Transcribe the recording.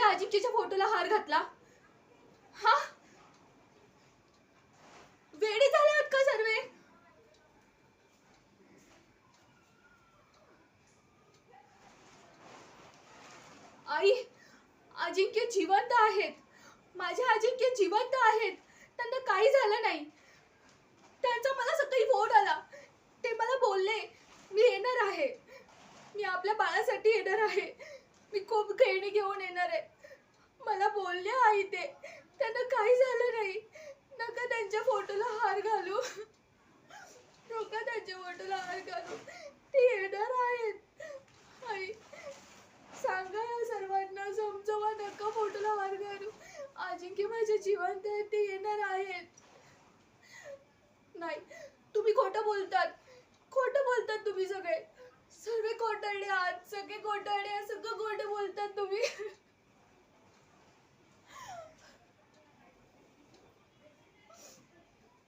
त्या अजिंक्यच्या फोटोला हार घातला? हा, वेडी झालात का सर्वे? आई, अजिंक्य जिवंत आहेत. माझे अजिंक्य जिवंत आहेत. त्यांना काही झालं नाही. त्यांचा मला सकाळी फोन आला. ते मला बोलले मी येणार आहे, मी आपल्या बाळासाठी येणार आहे, मी खूप खेळणी घेऊन येणार आहे. मला बोलले आई ते त्यांना काही झालं नाही. नका त्यांच्या फोटोला हार घालू, नका त्यांच्या फोटोला हार घालू, ते येणार आहेत. आई सांगा या सर्वांना, समजवा, नका फोटोला हार घालू. अजिंक्य माझे जिवंत आहेत, ते येणार आहेत. नाही, तुम्ही खोटं बोलतात, खोटं बोलतात तुम्ही सगळे. सर्व खोटारडे आहात, सगळे खोटारडे, सगळं खोटं बोलतात तुम्ही.